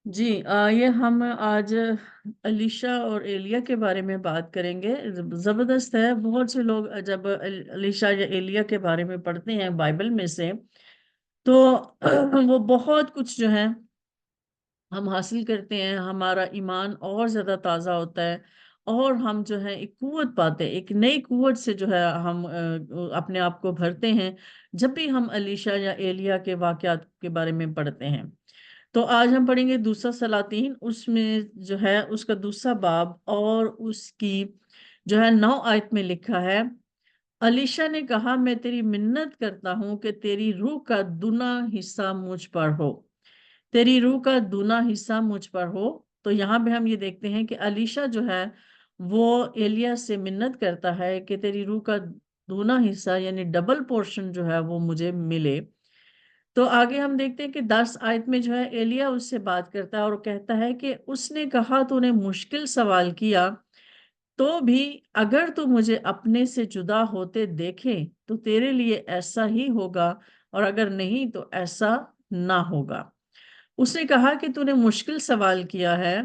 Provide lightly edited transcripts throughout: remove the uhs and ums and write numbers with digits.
جی یہ ہم آج علیشا اور ایلیا کے بارے میں بات کریں گے۔ زبردست ہے، بہت سے لوگ جب علیشا یا ایلیا کے بارے میں پڑھتے ہیں بائبل میں سے تو وہ بہت کچھ جو ہے ہم حاصل کرتے ہیں، ہمارا ایمان اور زیادہ تازہ ہوتا ہے اور ہم جو ہے ایک قوت پاتے ہیں، ایک نئی قوت سے جو ہے ہم اپنے آپ کو بھرتے ہیں جب بھی ہم علیشا یا ایلیا کے واقعات کے بارے میں پڑھتے ہیں۔ تو آج ہم پڑھیں گے دوسرا سلاطین، اس میں جو ہے اس کا دوسرا باب اور اس کی جو ہے 9 آیت میں لکھا ہے، علیشا نے کہا میں تیری منت کرتا ہوں کہ تیری روح کا دونا حصہ مجھ پر ہو، تیری روح کا دونا حصہ مجھ پر ہو۔ تو یہاں پہ ہم یہ دیکھتے ہیں کہ علیشا جو ہے وہ ایلیا سے منت کرتا ہے کہ تیری روح کا دونا حصہ یعنی ڈبل پورشن جو ہے وہ مجھے ملے۔ تو آگے ہم دیکھتے ہیں کہ 10 آیت میں جو ہے ایلیا اس سے بات کرتا ہے اور کہتا ہے کہ اس نے کہا تو نے مشکل سوال کیا، تو بھی اگر تو مجھے اپنے سے جدا ہوتے دیکھے تو تیرے لیے ایسا ہی ہوگا، اور اگر نہیں تو ایسا نہ ہوگا۔ اس نے کہا کہ تو نے مشکل سوال کیا ہے،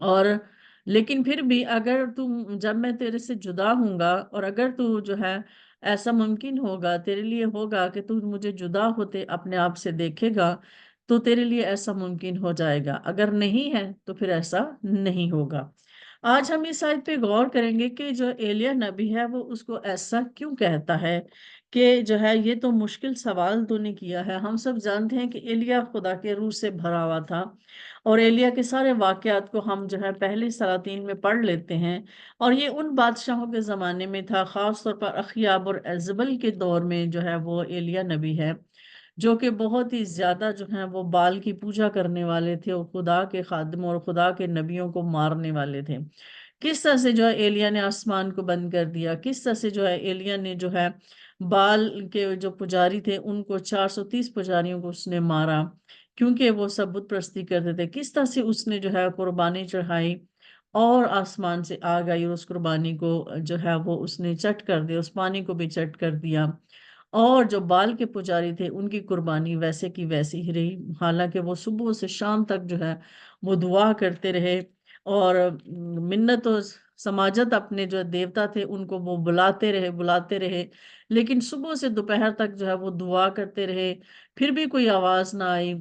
اور لیکن پھر بھی اگر تم جب میں تیرے سے جدا ہوں گا اور اگر تو جو ہے ایسا ممکن ہوگا تیرے لیے ہوگا کہ تو مجھے جدا ہوتے اپنے آپ سے دیکھے گا تو تیرے لیے ایسا ممکن ہو جائے گا، اگر نہیں ہے تو پھر ایسا نہیں ہوگا۔ آج ہم اس آیت پہ غور کریں گے کہ جو ایلیا نبی ہے وہ اس کو ایسا کیوں کہتا ہے کہ جو ہے یہ تو مشکل سوال تو نے کیا ہے۔ ہم سب جانتے ہیں کہ ایلیا خدا کے روح سے بھرا ہوا تھا اور ایلیا کے سارے واقعات کو ہم جو ہے پہلی سلاطین میں پڑھ لیتے ہیں، اور یہ ان بادشاہوں کے زمانے میں تھا، خاص طور پر اخیاب اور ایزبل کے دور میں جو ہے وہ ایلیا نبی ہے جو کہ بہت ہی زیادہ جو ہیں وہ بال کی پوجا کرنے والے تھے اور خدا کے خادموں اور خدا کے نبیوں کو مارنے والے تھے۔ کس طرح سے جو ہے ایلیا نے آسمان کو بند کر دیا، کس طرح سے جو ہے ایلیا نے جو ہے بال کے جو پجاری تھے ان کو 430 پجاریوں کو اس نے مارا کیونکہ وہ سب بت پرستی کرتے تھے، کس طرح سے اس نے جو ہے قربانی چڑھائی اور آسمان سے آگ آئی اور اس قربانی کو جو ہے وہ اس نے چٹ کر دیا، اس پانی کو بھی چٹ کر دیا، اور جو بال کے پجاری تھے ان کی قربانی ویسے کی ویسی ہی رہی، حالانکہ وہ صبح سے شام تک جو ہے وہ دعا کرتے رہے اور منت و سماجت اپنے جو دیوتا تھے ان کو وہ بلاتے رہے، لیکن صبح سے دوپہر تک جو ہے وہ دعا کرتے رہے، پھر بھی کوئی آواز نہ آئی،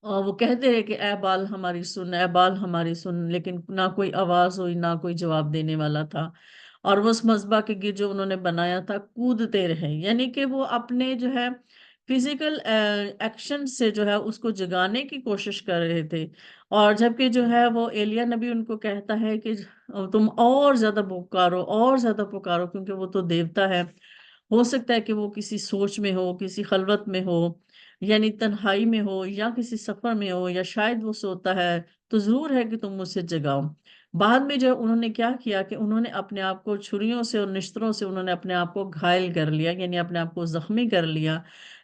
اور وہ کہتے رہے کہ اے بال ہماری سن، اے بال ہماری سن، لیکن نہ کوئی آواز ہوئی، نہ کوئی جواب دینے والا تھا، اور وہ اس مذبح کے گرد جو انہوں نے بنایا تھا کودتے رہے، یعنی کہ وہ اپنے جو ہے فزیکل ایکشن سے جو ہے اس کو جگانے کی کوشش کر رہے تھے، اور جبکہ جو ہے وہ ایلیا نبی ان کو کہتا ہے کہ تم اور زیادہ پکارو، اور زیادہ پکارو، کیونکہ وہ تو دیوتا ہے، ہو سکتا ہے کہ وہ کسی سوچ میں ہو، کسی خلوت میں ہو، یعنی تنہائی میں ہو، یا کسی سفر میں ہو، یا شاید وہ سوتا ہے، تو ضرور ہے کہ تم مجھ سے جگاؤ۔ بعد میں جو انہوں نے کیا کیا کہ انہوں نے اپنے آپ کو چھریوں سے اور نشتروں سے انہوں نے اپنے آپ کو گھائل کر لیا، یعنی اپنے آپ کو زخمی کر لیا،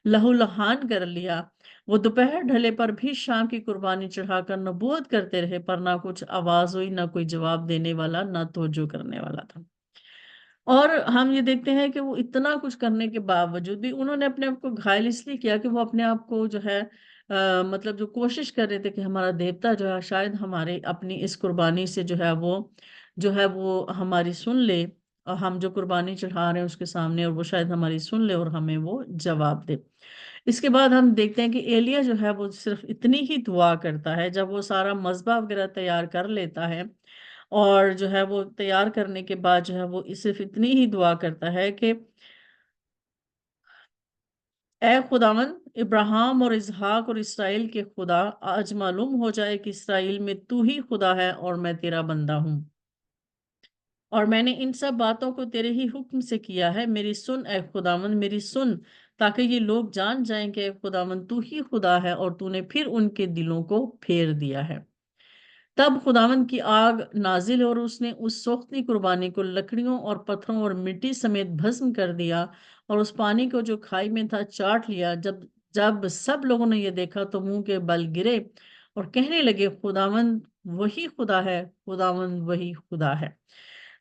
لہو لہان کر لیا۔ وہ دوپہر ڈھلے پر بھی شام کی قربانی چڑھا کر نبوت کرتے رہے، پر نہ کچھ آواز ہوئی، نہ کوئی جواب دینے والا، نہ توجہ کرنے والا تھا۔ اور ہم یہ دیکھتے ہیں کہ وہ اتنا کچھ کرنے کے باوجود بھی انہوں نے اپنے آپ کو گھائل اس لیے کیا کہ وہ اپنے آپ کو جو ہے مطلب جو کوشش کر رہے تھے کہ ہمارا دیوتا جو ہے شاید ہمارے اپنی اس قربانی سے جو ہے وہ ہماری سن لے، اور ہم جو قربانی چڑھا رہے ہیں اس کے سامنے، اور وہ شاید ہماری سن لے اور ہمیں وہ جواب دے۔ اس کے بعد ہم دیکھتے ہیں کہ ایلیا جو ہے وہ صرف اتنی ہی دعا کرتا ہے جب وہ سارا مذبح وغیرہ تیار کر لیتا ہے، اور جو ہے وہ تیار کرنے کے بعد جو ہے وہ صرف اتنی ہی دعا کرتا ہے کہ اے خداوند ابراہیم اور اسحاق اور اسرائیل کے خدا، آج معلوم ہو جائے کہ اسرائیل میں تو ہی خدا ہے اور میں تیرا بندہ ہوں، اور میں نے ان سب باتوں کو تیرے ہی حکم سے کیا ہے، میری سن اے خداوند، میری سن، تاکہ یہ لوگ جان جائیں کہ اے خداوند تو ہی خدا ہے اور تو نے پھر ان کے دلوں کو پھیر دیا ہے۔ تب خداوند کی آگ نازل اور اس نے اس سوختنی قربانی کو لکڑیوں اور پتھروں اور مٹی سمیت بھسم کر دیا، اور اس پانی کو جو کھائی میں تھا چاٹ لیا۔ جب جب سب لوگوں نے یہ دیکھا تو منہ کے بل گرے اور کہنے لگے خداوند وہی خدا ہے، خداوند وہی خدا ہے۔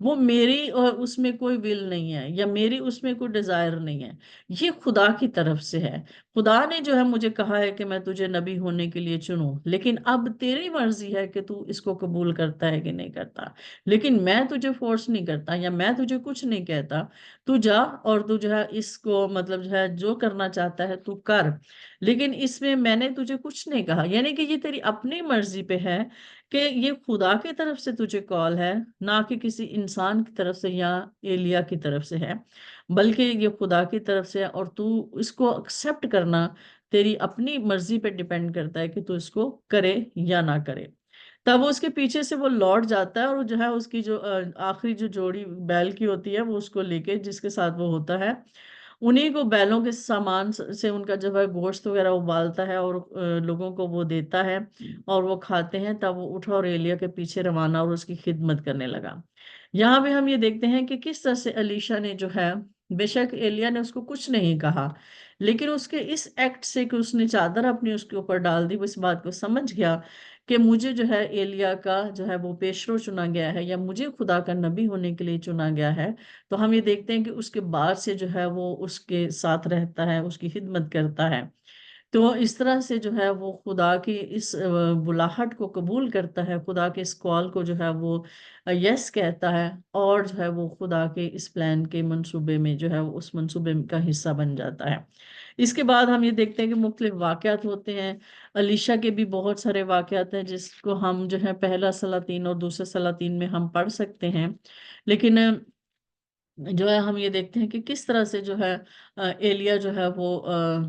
وہ میری اور اس میں کوئی ول نہیں ہے یا میری اس میں کوئی ڈیزائر نہیں ہے، یہ خدا کی طرف سے ہے۔ خدا نے جو ہے مجھے کہا ہے کہ میں تجھے نبی ہونے کے لیے چنوں، لیکن اب تیری مرضی ہے کہ تو اس کو قبول کرتا ہے کہ نہیں کرتا، لیکن میں تجھے فورس نہیں کرتا یا میں تجھے کچھ نہیں کہتا۔ تو جا اور تو جو ہے اس کو مطلب جو ہے جو کرنا چاہتا ہے تو کر، لیکن اس میں نے تجھے کچھ نہیں کہا، یعنی کہ یہ تیری اپنی مرضی پہ ہے کہ یہ خدا کی طرف سے تجھے کال ہے، نہ کہ کسی انسان کی طرف سے یا ایلیا کی طرف سے ہے، بلکہ یہ خدا کی طرف سے ہے، اور تو اس کو ایکسپٹ کرنا تیری اپنی مرضی پہ ڈیپینڈ کرتا ہے کہ تو اس کو کرے یا نہ کرے۔ تب وہ اس کے پیچھے سے وہ لوٹ جاتا ہے، اور جو ہے اس کی جو آخری جو جوڑی بیل کی ہوتی ہے وہ اس کو لے کے جس کے ساتھ وہ ہوتا ہے، انہیں کو بیلوں کے سامان سے ان کا جو ہے گوشت وغیرہ ابالتا ہے اور لوگوں کو وہ دیتا ہے اور وہ کھاتے ہیں۔ تب وہ اٹھا اور ایلیا کے پیچھے روانہ اور اس کی خدمت کرنے لگا۔ یہاں پہ ہم یہ دیکھتے ہیں کہ کس طرح سے الیشا نے جو ہے، بے شک ایلیا نے اس کو کچھ نہیں کہا، لیکن اس کے اس ایکٹ سے کہ اس نے چادر اپنی اس کے اوپر ڈال دی، وہ اس بات کو سمجھ گیا کہ مجھے جو ہے ایلیا کا جو ہے وہ پیشرو چنا گیا ہے یا مجھے خدا کا نبی ہونے کے لیے چنا گیا ہے۔ تو ہم یہ دیکھتے ہیں کہ اس کے بعد سے جو ہے وہ اس کے ساتھ رہتا ہے، اس کی خدمت کرتا ہے۔ تو اس طرح سے جو ہے وہ خدا کی اس بلاہٹ کو قبول کرتا ہے، خدا کے اس کال کو جو ہے وہ یس کہتا ہے، اور جو ہے وہ خدا کے اس پلان کے منصوبے میں جو ہے وہ اس منصوبے کا حصہ بن جاتا ہے۔ اس کے بعد ہم یہ دیکھتے ہیں کہ مختلف واقعات ہوتے ہیں، علیشا کے بھی بہت سارے واقعات ہیں جس کو ہم جو ہے پہلا سلاطین اور دوسرے سلاطین میں ہم پڑھ سکتے ہیں، لیکن جو ہے ہم یہ دیکھتے ہیں کہ کس طرح سے جو ہے ایلیا جو ہے وہ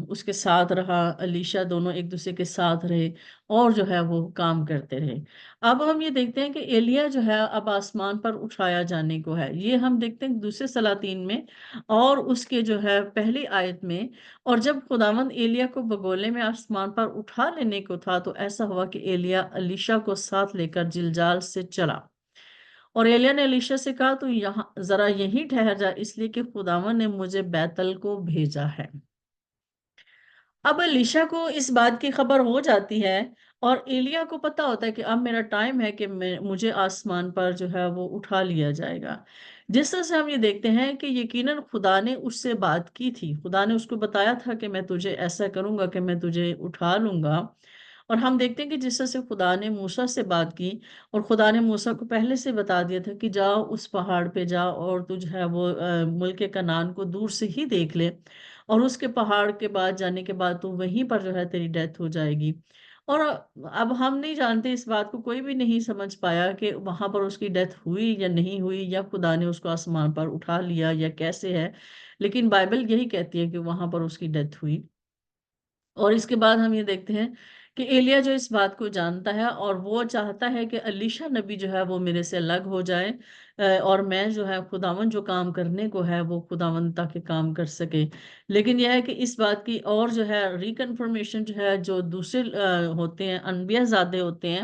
اس کے ساتھ رہا، علیشا، دونوں ایک دوسرے کے ساتھ رہے اور جو ہے وہ کام کرتے رہے۔ اب ہم یہ دیکھتے ہیں کہ ایلیا جو ہے اب آسمان پر اٹھایا جانے کو ہے، یہ ہم دیکھتے ہیں دوسرے سلاطین میں اور اس کے جو ہے پہلی آیت میں۔ اور جب خداوند ایلیا کو بگولے میں آسمان پر اٹھا لینے کو تھا تو ایسا ہوا کہ ایلیا علیشا کو ساتھ لے کر جلجال سے چلا، اور ایلیا نے الیشا سے کہا تو یہاں ذرا یہیں ٹھہر جا، اس لیے کہ خداوند نے مجھے بیتل کو بھیجا ہے۔ اب الیشا کو اس بات کی خبر ہو جاتی ہے، اور ایلیا کو پتا ہوتا ہے کہ اب میرا ٹائم ہے کہ مجھے آسمان پر جو ہے وہ اٹھا لیا جائے گا۔ جس طرح سے ہم یہ دیکھتے ہیں کہ یقیناً خدا نے اس سے بات کی تھی، خدا نے اس کو بتایا تھا کہ میں تجھے ایسا کروں گا کہ میں تجھے اٹھا لوں گا۔ اور ہم دیکھتے ہیں کہ جس طرح سے خدا نے موسیٰ سے بات کی، اور خدا نے موسیٰ کو پہلے سے بتا دیا تھا کہ جاؤ اس پہاڑ پہ جا اور تجھ ہے وہ ملک کنعان کو دور سے ہی دیکھ لے، اور اس کے پہاڑ کے بعد جانے کے بعد تو وہیں پر جو ہے تیری ڈیتھ ہو جائے گی۔ اور اب ہم نہیں جانتے، اس بات کو کوئی بھی نہیں سمجھ پایا کہ وہاں پر اس کی ڈیتھ ہوئی یا نہیں ہوئی، یا خدا نے اس کو آسمان پر اٹھا لیا یا کیسے ہے، لیکن بائبل یہی کہتی ہے کہ وہاں پر اس کی ڈیتھ ہوئی۔ اور اس کے بعد ہم یہ دیکھتے ہیں کہ ایلیا جو اس بات کو جانتا ہے اور وہ چاہتا ہے کہ علیشا نبی جو ہے وہ میرے سے الگ ہو جائے، اور میں جو ہے خداون جو کام کرنے کو ہے وہ خداون تاکہ کام کر سکے۔ لیکن یہ ہے کہ اس بات کی اور جو ہے ریکنفرمیشن جو ہے، جو دوسرے ہوتے ہیں، انبیاء زادے ہوتے ہیں،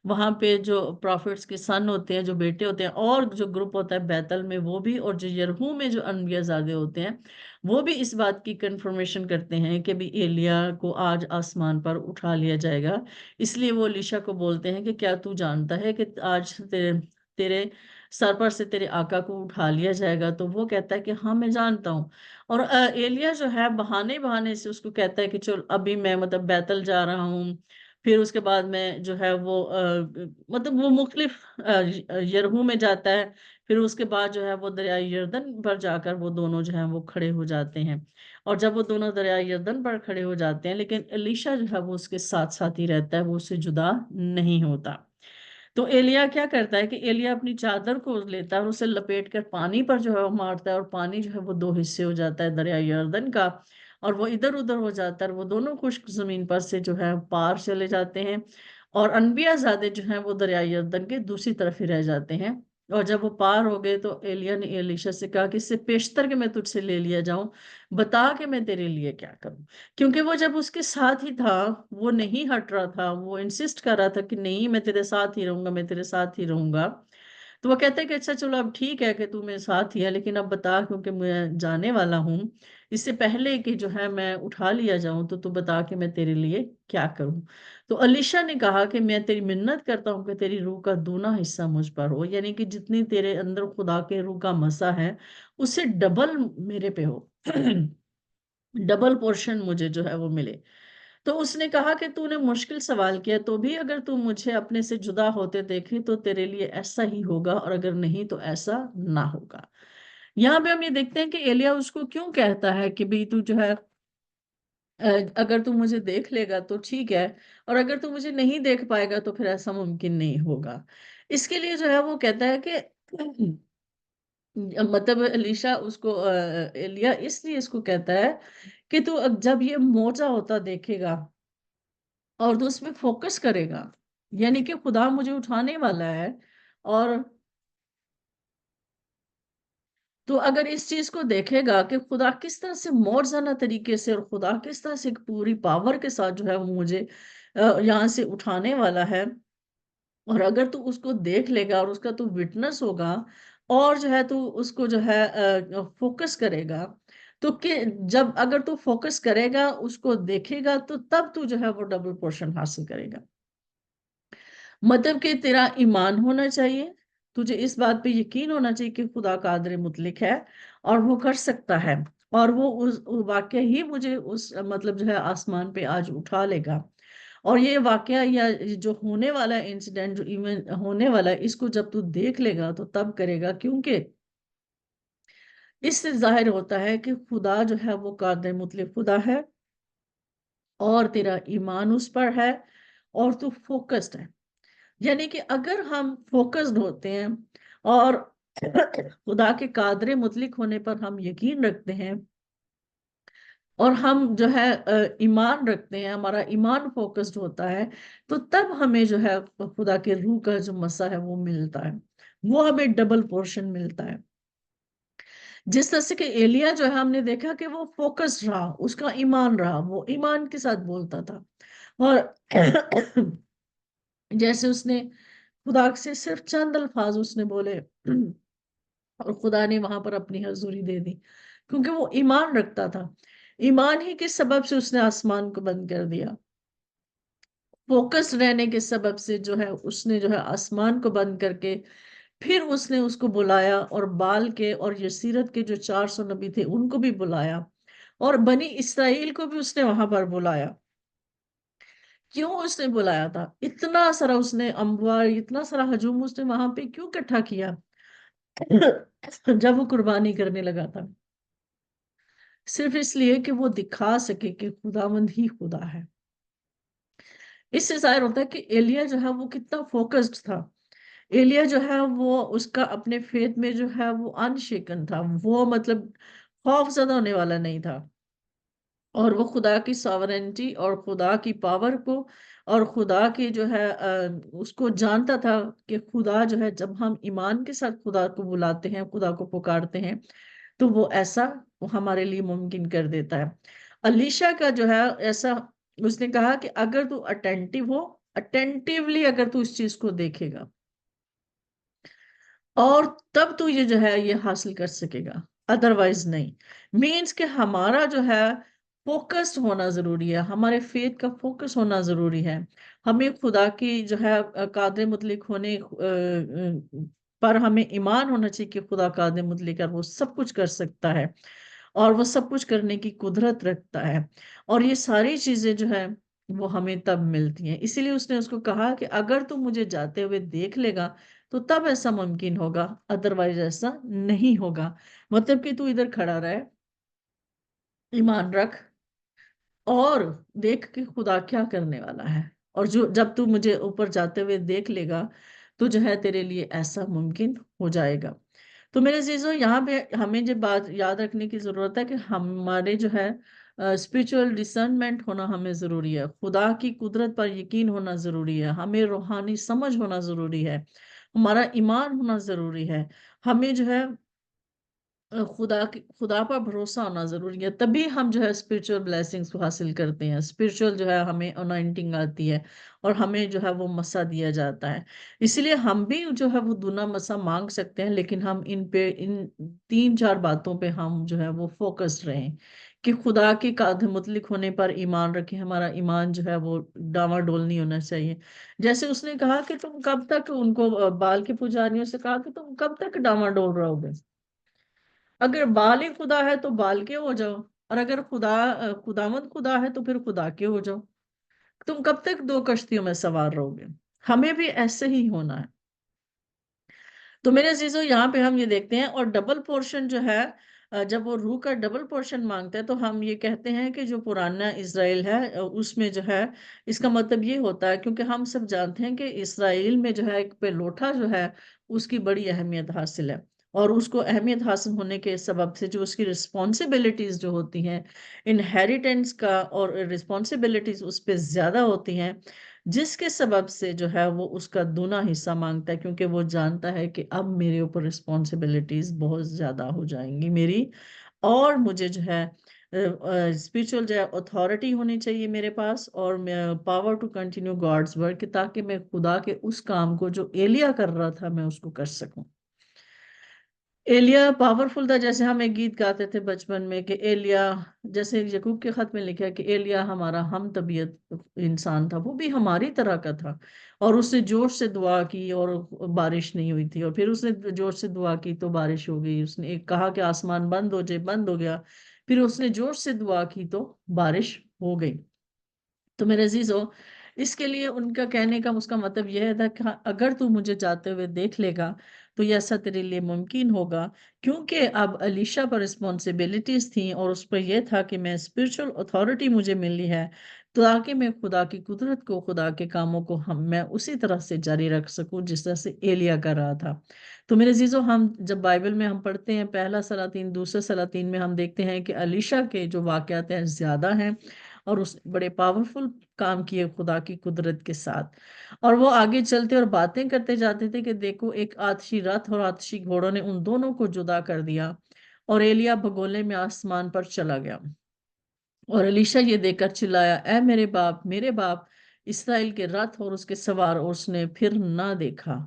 وہاں پہ جو پروفٹس کے سن ہوتے ہیں، جو بیٹے ہوتے ہیں، اور جو گروپ ہوتا ہے بیتل میں وہ بھی، اور جو یرہو میں جو انبیاء زادے ہوتے ہیں وہ بھی اس بات کی کنفرمیشن کرتے ہیں کہ بھی ایلیا کو آج آسمان پر اٹھا لیا جائے گا۔ اس لیے وہ الیشا کو بولتے ہیں کہ کیا تو جانتا ہے کہ آج تیرے سر پر سے تیرے آقا کو اٹھا لیا جائے گا؟ تو وہ کہتا ہے کہ ہاں میں جانتا ہوں۔ اور ایلیا جو ہے بہانے بہانے سے اس کو کہتا ہے کہ چل ابھی میں مطلب بیتل جا رہا ہوں، پھر اس کے بعد میں جو ہے وہ مطلب وہ مختلف یرہو میں جاتا ہے، پھر اس کے بعد جو ہے وہ دریائے یردن پر جا کر وہ دونوں جو ہیں وہ کھڑے ہو جاتے ہیں۔ اور جب وہ دونوں دریائے یردن پر کھڑے ہو جاتے ہیں، لیکن الیشا جو ہے وہ اس کے ساتھ ساتھ ہی رہتا ہے، وہ اس سے جدا نہیں ہوتا۔ تو ایلیا کیا کرتا ہے کہ ایلیا اپنی چادر کو لیتا ہے اور اسے لپیٹ کر پانی پر جو ہے وہ مارتا ہے، اور پانی جو ہے وہ دو حصے ہو جاتا ہے دریائے یردن کا، اور وہ ادھر ادھر ہو جاتا ہے، اور وہ دونوں خشک زمین پر سے جو ہے پار چلے جاتے ہیں، اور انبیاء زادے جو ہیں وہ دریائے یردن کے دوسری طرف ہی رہ جاتے ہیں۔ اور جب وہ پار ہو گئے تو ایلیا نے الیشا سے کہا کہ اس سے پیشتر کہ میں تجھ سے لے لیا جاؤں، بتا کہ میں تیرے لیے کیا کروں، کیونکہ وہ جب اس کے ساتھ ہی تھا وہ نہیں ہٹ رہا تھا، وہ انسسٹ کر رہا تھا کہ نہیں میں تیرے ساتھ ہی رہوں گا، میں تیرے ساتھ ہی رہوں گا۔ تو وہ کہتے ہیں کہ اچھا چلو اب ٹھیک ہے کہ تو میرے ساتھ ہی ہے، لیکن اب بتا کیونکہ میں جانے والا ہوں، اس سے پہلے کہ جو ہے میں اٹھا لیا جاؤں تو بتا کہ میں تیرے لیے کیا کروں۔ تو علیشا نے کہا کہ میں تیری منت کرتا ہوں کہ تیری روح کا دونا حصہ مجھ پر ہو، یعنی کہ جتنی تیرے اندر خدا کے روح کا مسا ہے اس سے ڈبل میرے پہ ہو، ڈبل پورشن مجھے جو ہے وہ ملے۔ تو اس نے کہا کہ تو نے مشکل سوال کیا، تو بھی اگر تو مجھے اپنے سے جدا ہوتے دیکھے تو تیرے لیے ایسا ہی ہوگا، اور اگر نہیں تو ایسا نہ ہوگا۔ یہاں پہ ہم یہ دیکھتے ہیں کہ ایلیا اس کو کیوں کہتا ہے کہ بھی تو جو ہے اگر تو مجھے دیکھ لے گا تو ٹھیک ہے، اور اگر تو مجھے نہیں دیکھ پائے گا تو پھر ایسا ممکن نہیں ہوگا۔ اس کے لیے جو ہے وہ کہتا ہے کہ مطلب علیشا اس کو ایلیا اس لیے اس کو کہتا ہے کہ تو جب یہ موجہ ہوتا دیکھے گا اور تو اس میں فوکس کرے گا، یعنی کہ خدا مجھے اٹھانے والا ہے، اور تو اگر اس چیز کو دیکھے گا کہ خدا کس طرح سے موزانہ طریقے سے اور خدا کس طرح سے ایک پوری پاور کے ساتھ جو ہے وہ مجھے یہاں سے اٹھانے والا ہے، اور اگر تو اس کو دیکھ لے گا اور اس کا تو وٹنس ہوگا، اور جو ہے تو اس کو جو ہے فوکس کرے گا، تو کہ جب اگر تو فوکس کرے گا اس کو دیکھے گا تو تب تو جو ہے وہ ڈبل پورشن حاصل کرے گا۔ مطلب کہ تیرا ایمان ہونا چاہیے، تجھے اس بات پہ یقین ہونا چاہیے کہ خدا قادر مطلق ہے اور وہ کر سکتا ہے، اور وہ واقعہ ہی مجھے اس مطلب جو ہے آسمان پہ آج اٹھا لے گا۔ اور یہ واقعہ یا جو ہونے والا انسیڈنٹ جو ایون ہونے والا ہے، اس کو جب تو دیکھ لے گا تو تب کرے گا، کیونکہ اس سے ظاہر ہوتا ہے کہ خدا جو ہے وہ قادر مطلق خدا ہے، اور تیرا ایمان اس پر ہے، اور تو فوکسڈ ہے۔ یعنی کہ اگر ہم فوکسڈ ہوتے ہیں اور خدا کے قادر مطلق ہونے پر ہم یقین رکھتے ہیں، اور ہم جو ہے ایمان رکھتے ہیں، ہمارا ایمان فوکسڈ ہوتا ہے، تو تب ہمیں جو ہے خدا کے روح کا جو مسا ہے وہ ملتا ہے، وہ ہمیں ڈبل پورشن ملتا ہے۔ جس طرح سے کہ ایلیا جو ہے ہم نے دیکھا کہ وہ فوکسڈ رہا، اس کا ایمان رہا، وہ ایمان کے ساتھ بولتا تھا، اور جیسے اس نے خدا سے صرف چند الفاظ اس نے بولے اور خدا نے وہاں پر اپنی حضوری دے دی، کیونکہ وہ ایمان رکھتا تھا۔ ایمان ہی کے سبب سے اس نے آسمان کو بند کر دیا، فوکس رہنے کے سبب سے جو ہے اس نے جو ہے آسمان کو بند کر کے پھر اس نے اس کو بلایا، اور بال کے اور یسیرت کے جو 400 نبی تھے ان کو بھی بلایا، اور بنی اسرائیل کو بھی اس نے وہاں پر بلایا۔ کیوں اس نے بلایا تھا؟ اتنا سارا اس نے اموال، اتنا سارا ہجوم اس نے وہاں پہ کیوں اکٹھا کیا جب وہ قربانی کرنے لگا تھا؟ صرف اس لیے کہ وہ دکھا سکے کہ خداوند ہی خدا ہے۔ اس سے ظاہر ہوتا ہے کہ ایلیا جو ہے وہ کتنا فوکسڈ تھا۔ ایلیا جو ہے وہ اس کا اپنے فیتھ میں جو ہے وہ انشیکن تھا، وہ مطلب خوف زدہ ہونے والا نہیں تھا، اور وہ خدا کی ساورنٹی اور خدا کی پاور کو اور خدا کی جو ہے اس کو جانتا تھا کہ خدا جو ہے جب ہم ایمان کے ساتھ خدا کو بلاتے ہیں، خدا کو پکارتے ہیں، تو وہ ایسا وہ ہمارے لیے ممکن کر دیتا ہے۔ علیشا کا جو ہے ایسا اس نے کہا کہ اگر تو اٹینٹیو ہو، اٹینٹیولی اگر تو اس چیز کو دیکھے گا، اور تب تو یہ جو ہے یہ حاصل کر سکے گا، ادروائز نہیں۔ مینس کہ ہمارا جو ہے فوکس ہونا ضروری ہے، ہمارے فیتھ کا فوکس ہونا ضروری ہے، ہمیں خدا کی جو ہے قادر مطلق ہونے پر ہمیں ایمان ہونا چاہیے کہ خدا قادر مطلق ہے، وہ سب کچھ کر سکتا ہے، اور وہ سب کچھ کرنے کی قدرت رکھتا ہے، اور یہ ساری چیزیں جو ہے وہ ہمیں تب ملتی ہیں۔ اسی لیے اس نے اس کو کہا کہ اگر تو مجھے جاتے ہوئے دیکھ لے گا تو تب ایسا ممکن ہوگا، ادروائز ایسا نہیں ہوگا۔ مطلب کہ تو ادھر کھڑا رہے، ایمان رکھ، اور دیکھ کہ خدا کیا کرنے والا ہے، اور جب تو مجھے اوپر جاتے ہوئے دیکھ لے گا تو جو ہے تیرے لیے ایسا ممکن ہو جائے گا۔ تو میرے عزیزوں، یہاں پہ ہمیں جو بات یاد رکھنے کی ضرورت ہے کہ ہمارے جو ہے اسپریچول ڈسرنمنٹ ہونا ہمیں ضروری ہے، خدا کی قدرت پر یقین ہونا ضروری ہے، ہمیں روحانی سمجھ ہونا ضروری ہے، ہمارا ایمان ہونا ضروری ہے، ہمیں جو ہے خدا پر بھروسہ ہونا ضروری ہے، تبھی ہم جو ہے اسپرچل بلیسنگز کو حاصل کرتے ہیں، اسپرچل جو ہے ہمیں انائنٹنگ آتی ہے اور ہمیں جو ہے وہ مسا دیا جاتا ہے۔ اسی لیے ہم بھی جو ہے وہ دونا مسا مانگ سکتے ہیں، لیکن ہم ان 3-4 باتوں پہ ہم جو ہے وہ فوکس رہیں کہ خدا کے متعلق ہونے پر ایمان رکھیں، ہمارا ایمان جو ہے وہ ڈاواڈول نہیں ہونا چاہیے۔ جیسے اس نے کہا کہ تم کب تک ان کو بال کے پجاریوں سے کہا کہ تم کب تک ڈاواڈول رہو گے؟ اگر بال ہی خدا ہے تو بال کے ہو جاؤ، اور اگر خداوند خدا ہے تو پھر خدا کے ہو جاؤ۔ تم کب تک 2 کشتیوں میں سوار رہو گے؟ ہمیں بھی ایسے ہی ہونا ہے۔ تو میرے عزیزو، یہاں پہ ہم یہ دیکھتے ہیں، اور ڈبل پورشن جو ہے، جب وہ روح کا ڈبل پورشن مانگتا ہے تو ہم یہ کہتے ہیں کہ جو پرانا اسرائیل ہے اس میں جو ہے، اس کا مطلب یہ ہوتا ہے، کیونکہ ہم سب جانتے ہیں کہ اسرائیل میں جو ہے ایک پہ لوٹا جو ہے اس کی بڑی اہمیت حاصل ہے، اور اس کو اہمیت حاصل ہونے کے سبب سے جو اس کی رسپانسبلٹیز جو ہوتی ہیں، انہیریٹنس کا اور رسپانسبلٹیز اس پہ زیادہ ہوتی ہیں، جس کے سبب سے جو ہے وہ اس کا دونا حصہ مانگتا ہے، کیونکہ وہ جانتا ہے کہ اب میرے اوپر رسپانسبلٹیز بہت زیادہ ہو جائیں گی میری، اور مجھے جو ہے اسپرچل جو ہے اتھارٹی ہونی چاہیے میرے پاس، اور power to continue God's work, تاکہ میں خدا کے اس کام کو جو ایلیا کر رہا تھا میں اس کو کر سکوں۔ ایلیا پاورفل تھا، جیسے ہم ایک گیت گاتے تھے بچپن میں کہ ایلیا، جیسے یعقوب کے خط میں لکھا ہے کہ ایلیا ہمارا ہم طبیعت انسان تھا، وہ بھی ہماری طرح کا تھا، اور اس نے جوش سے دعا کی اور بارش نہیں ہوئی تھی، اور پھر اس نے جوش سے دعا کی تو بارش ہو گئی، اس نے ایک کہا کہ آسمان بند ہو جائے، بند ہو گیا، پھر اس نے جوش سے دعا کی تو بارش ہو گئی۔ تو میرے عزیز ہو، اس کے لیے ان کا کہنے کا اس کا مطلب یہ تھا کہ اگر تو مجھے جاتے ہوئے دیکھ لے گا تو یہ ایسا تیرے لیے ممکن ہوگا، کیونکہ اب علیشا پر رسپانسبلٹیز تھیں، اور اس پر یہ تھا کہ میں اسپرچل اتھارٹی مجھے ملی ہے تاکہ میں خدا کی قدرت کو، خدا کے کاموں کو میں اسی طرح سے جاری رکھ سکوں جس طرح سے ایلیا کر رہا تھا۔ تو میرے عزیزو، ہم جب بائبل میں ہم پڑھتے ہیں پہلا سلاطین، دوسرا سلاطین میں ہم دیکھتے ہیں کہ علیشا کے جو واقعات ہیں زیادہ ہیں، اور اس نے بڑے پاورفل کام کیے خدا کی قدرت کے ساتھ، اور وہ آگے چلتے اور باتیں کرتے جاتے تھے کہ دیکھو ایک آتشی رتھ اور آتشی گھوڑوں نے ان دونوں کو جدا کر دیا، اور ایلیا بھگولے میں آسمان پر چلا گیا، اور الیشا یہ دیکھ کر چلایا، اے میرے باپ، میرے باپ، اسرائیل کے رتھ اور اس کے سوار، اور اس نے پھر نہ دیکھا۔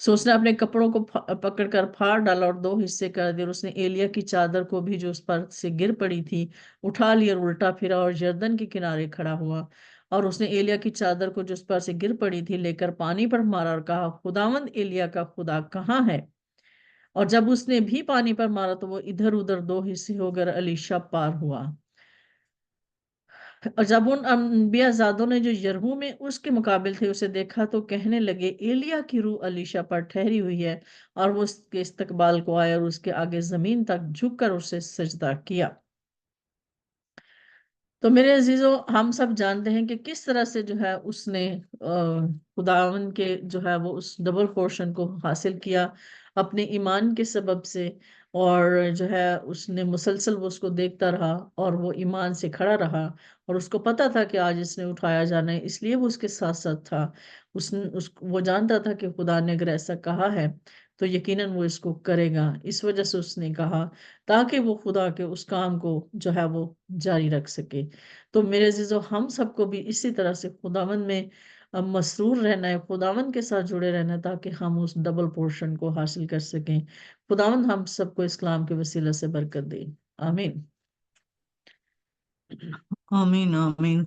اس نے اپنے کپڑوں کو پکڑ کر پھاڑ ڈالا اور 2 حصے کر دیے، اور اس نے ایلیا کی چادر کو بھی جو اس پر سے گر پڑی تھی اٹھا لی، اور الٹا پھرا اور یردن کے کنارے کھڑا ہوا، اور اس نے ایلیا کی چادر کو جو اس پر سے گر پڑی تھی لے کر پانی پر مارا، اور کہا، خداوند ایلیا کا خدا کہاں ہے؟ اور جب اس نے بھی پانی پر مارا تو وہ ادھر ادھر 2 حصے ہو کر الیشا پار ہوا۔ اور جب ان انبیاء زادوں نے جو یرہو میں اس کے مقابل تھے اسے دیکھا تو کہنے لگے، ایلیا کی روح الیشا پر ٹھہری ہوئی ہے، اور وہ اس کے استقبال کو آئے اور اس کے آگے زمین تک جھک کر اسے سجدہ کیا۔ تو میرے عزیزو، ہم سب جانتے ہیں کہ کس طرح سے جو ہے اس نے خداوند کے جو ہے وہ اس ڈبل پورشن کو حاصل کیا اپنے ایمان کے سبب سے، اور جو ہے اس نے مسلسل وہ اس کو دیکھتا رہا، اور وہ ایمان سے کھڑا رہا، اور اس کو پتا تھا کہ آج اس نے اٹھایا جانا ہے، اس لیے وہ اس کے ساتھ ساتھ تھا۔ وہ جانتا تھا کہ خدا نے اگر ایسا کہا ہے تو یقیناً وہ اس کو کرے گا، اس وجہ سے اس نے کہا تاکہ وہ خدا کے اس کام کو جو ہے وہ جاری رکھ سکے۔ تو میرے عزیزو، ہم سب کو بھی اسی طرح سے خداوند میں مسرور رہنا ہے، خداوند کے ساتھ جڑے رہنا ہے، تاکہ ہم اس ڈبل پورشن کو حاصل کر سکیں۔ خداوند ہم سب کو اس کلام کے وسیلہ سے برکت دے، آمین۔ آمین آمین۔